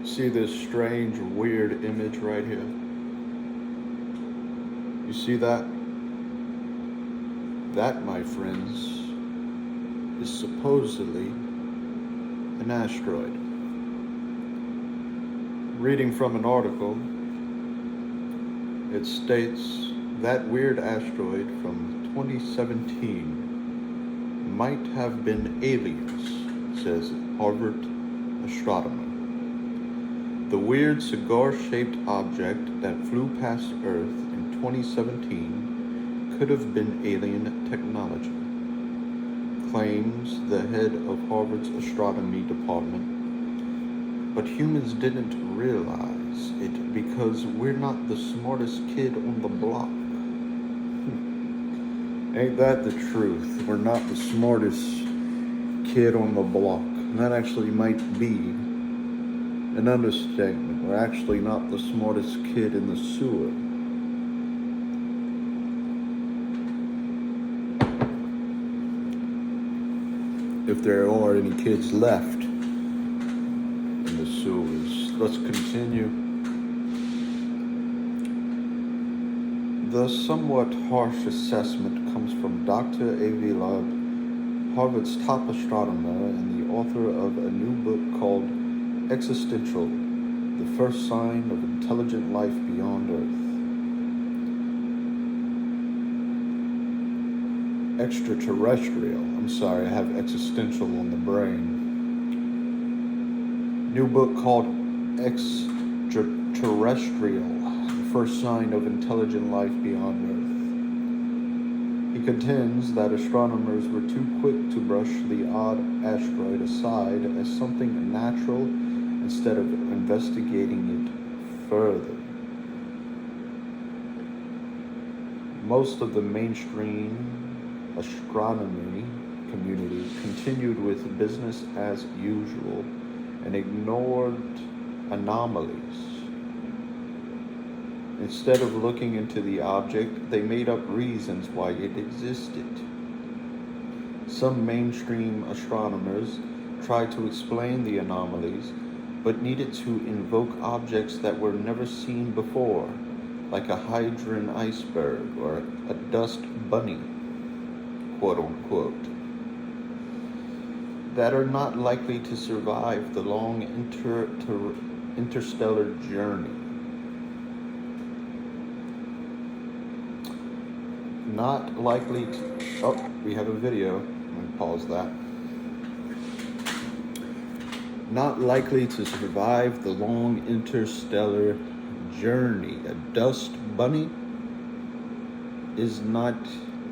See this strange, weird image right here? You see that? That, my friends, is supposedly an asteroid. Reading from an article, it states that weird asteroid from 2017 might have been aliens, says Harvard astronomer. The weird cigar-shaped object that flew past Earth in 2017 could have been alien technology, claims the head of Harvard's astronomy department. But humans didn't realize it because we're not the smartest kid on the block. Ain't that the truth? We're not the smartest kid on the block. And that actually might be an understatement. We're actually not the smartest kid in the sewer. If there are any kids left in the sewers. Let's continue. The somewhat harsh assessment comes from Dr. A.V. Love, Harvard's top astronomer and the author of a new book called Existential, the First Sign of Intelligent Life Beyond Earth. Extraterrestrial. I'm sorry, I have existential on the brain. New book called Extraterrestrial, the First Sign of Intelligent Life Beyond Earth. He contends that astronomers were too quick to brush the odd asteroid aside as something natural instead of investigating it further. Most of the mainstream astronomy community continued with business as usual and ignored anomalies. Instead of looking into the object, they made up reasons why it existed. Some mainstream astronomers tried to explain the anomalies, but needed to invoke objects that were never seen before, like a hydrogen iceberg or a dust bunny, quote unquote, that are not likely to survive the long interstellar journey. Not likely to, oh, we have a video, let me pause that. Not likely to survive the long interstellar journey. A dust bunny is not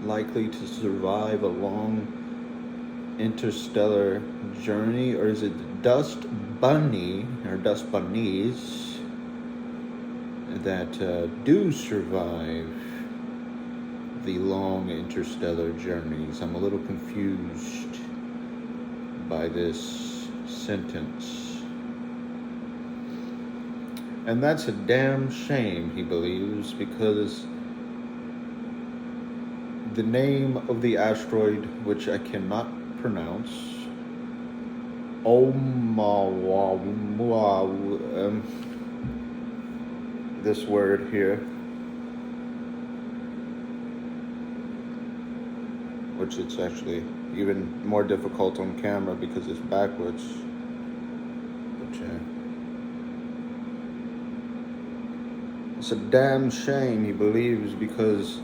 likely to survive a long interstellar journey, or is it dust bunny or dust bunnies that do survive the long interstellar journeys? I'm a little confused by this sentence. And that's a damn shame, he believes, because the name of the asteroid, which I cannot pronounce, this word here, which it's actually even more difficult on camera because it's backwards. But it's a damn shame, he believes, because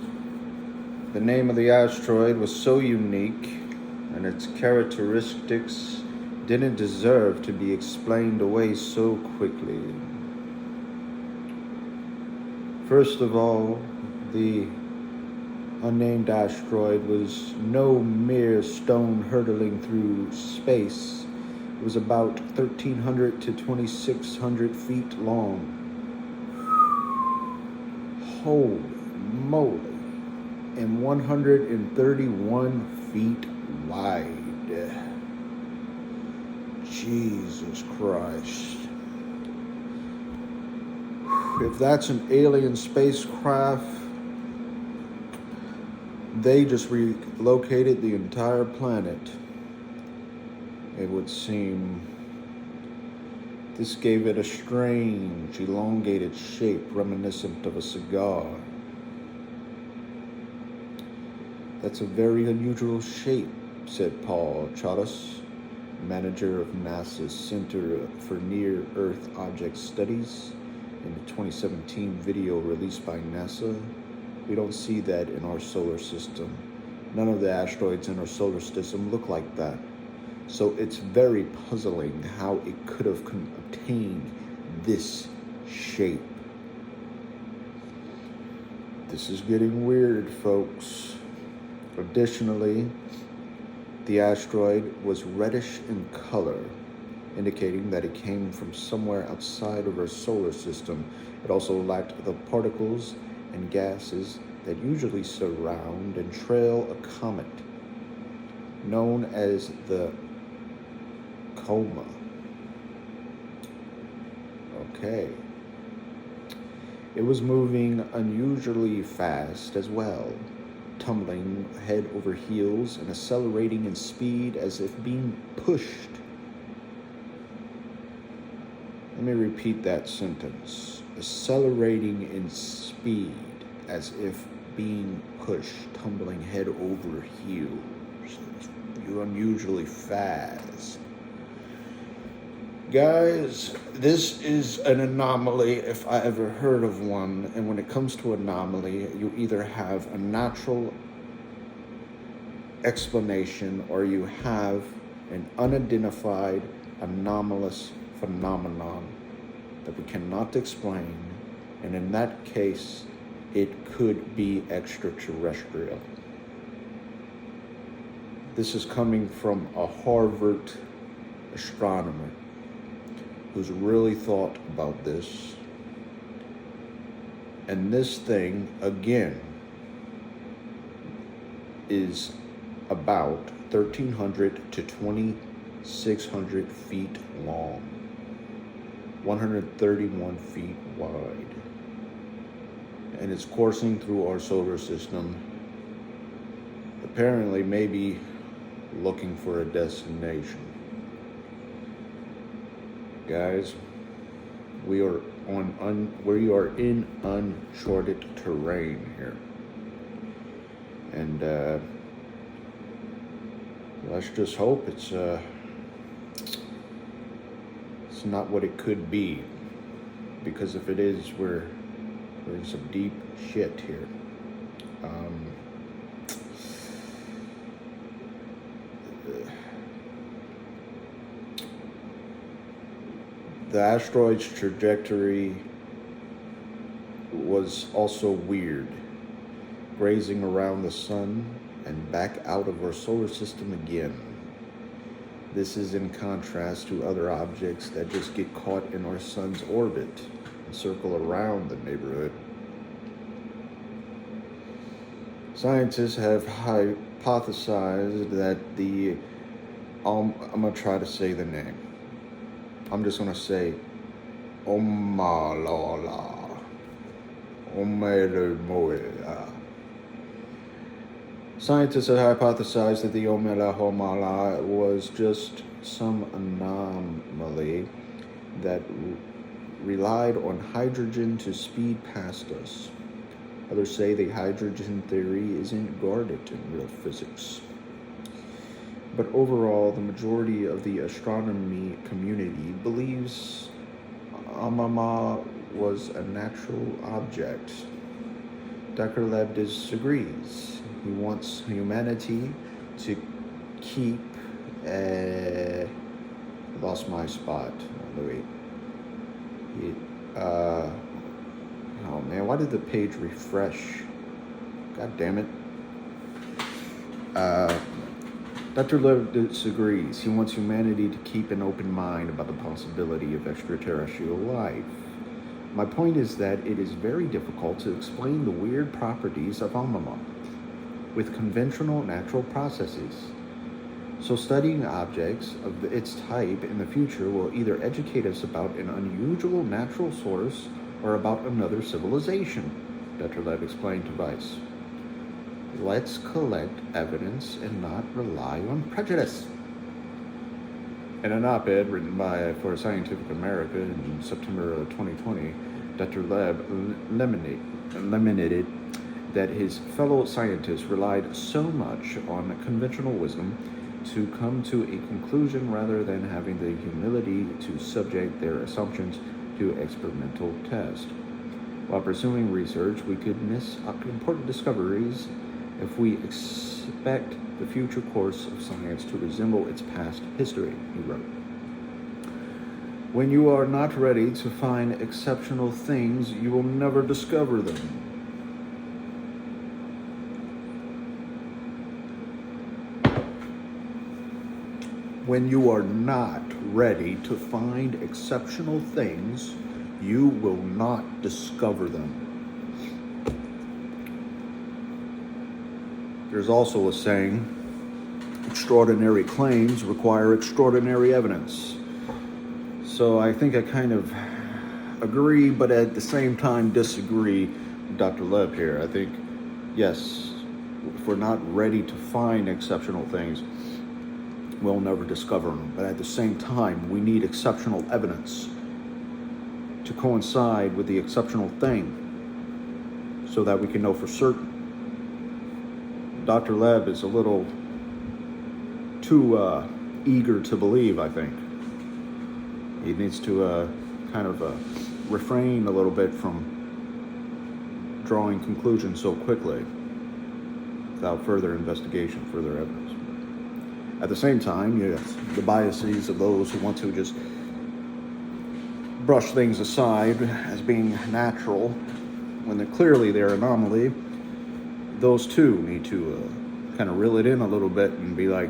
the name of the asteroid was so unique and its characteristics didn't deserve to be explained away so quickly. First of all, the unnamed asteroid was no mere stone hurtling through space. It was about 1,300 to 2,600 feet long. Holy moly. And 131 feet wide. Jesus Christ. If that's an alien spacecraft, they just relocated the entire planet it would seem this gave it a strange, elongated shape reminiscent of a cigar. That's a very unusual shape, said Paul Challis, manager of NASA's Center for Near-Earth Object Studies, in the 2017 video released by NASA. We don't see that in our solar system. None of the asteroids in our solar system look like that. So it's very puzzling how it could have obtained this shape. This is getting weird, folks. Additionally, the asteroid was reddish in color, indicating that it came from somewhere outside of our solar system. It also lacked the particles and gases that usually surround and trail a comet, known as the coma. Okay. It was moving unusually fast as well, tumbling head over heels and accelerating in speed as if being pushed. Let me repeat that sentence. Accelerating in speed as if being pushed, tumbling head over heels. You're unusually fast. Guys, this is an anomaly if I ever heard of one. And when it comes to anomaly, you either have a natural explanation or you have an unidentified anomalous phenomenon that we cannot explain. And in that case, it could be extraterrestrial. This is coming from a Harvard astronomer who's really thought about this. And this thing, again, is about 1,300 to 2,600 feet long, 131 feet wide. And it's coursing through our solar system, apparently maybe looking for a destination. Guys, we are in uncharted terrain here, and let's just hope it's not what it could be, because if it is, we're in some deep shit here. The asteroid's trajectory was also weird, grazing around the sun and back out of our solar system again. This is in contrast to other objects that just get caught in our sun's orbit and circle around the neighborhood. Scientists have hypothesized that I'm going to try to say the name. I'm just going to say Omalala. Omerumoa. Scientists have hypothesized that the Omalala was just some anomaly that relied on hydrogen to speed past us. Others say the hydrogen theory isn't guarded in real physics. But overall, the majority of the astronomy community believes Amama was a natural object. Dr. Leb disagrees. He wants humanity to keep lost my spot. Wait. Oh man, why did the page refresh? God damn it. Dr. Lev disagrees. He wants humanity to keep an open mind about the possibility of extraterrestrial life. My point is that it is very difficult to explain the weird properties of Amama with conventional natural processes. So studying objects of its type in the future will either educate us about an unusual natural source or about another civilization, Dr. Lev explained to Vice. Let's collect evidence and not rely on prejudice. In an op-ed written for Scientific America in September of 2020, Dr. Leb lamented that his fellow scientists relied so much on conventional wisdom to come to a conclusion rather than having the humility to subject their assumptions to experimental test. While pursuing research, we could miss important discoveries if we expect the future course of science to resemble its past history, he wrote. When you are not ready to find exceptional things, you will never discover them. When you are not ready to find exceptional things, you will not discover them. There's also a saying, extraordinary claims require extraordinary evidence. So I think I kind of agree, but at the same time disagree with Dr. Leb here. I think, yes, if we're not ready to find exceptional things, we'll never discover them. But at the same time, we need exceptional evidence to coincide with the exceptional thing so that we can know for certain. Dr. Leb is a little too eager to believe, I think. He needs to kind of refrain a little bit from drawing conclusions so quickly without further investigation, further evidence. At the same time, yes, the biases of those who want to just brush things aside as being natural when they're clearly they're anomaly, those too need to kind of reel it in a little bit and be like,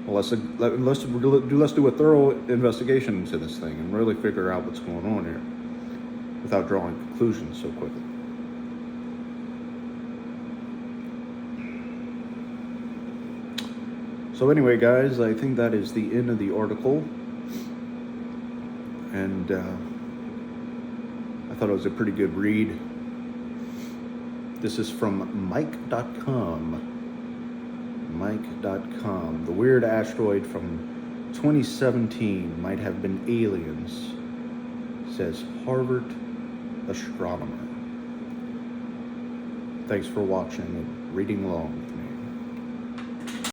well, let's do a thorough investigation into this thing and really figure out what's going on here without drawing conclusions so quickly. So anyway, guys, I think that is the end of the article. And I thought it was a pretty good read. This is from Mike.com. Mike.com. The weird asteroid from 2017 might have been aliens, says Harvard astronomer. Thanks for watching and reading along.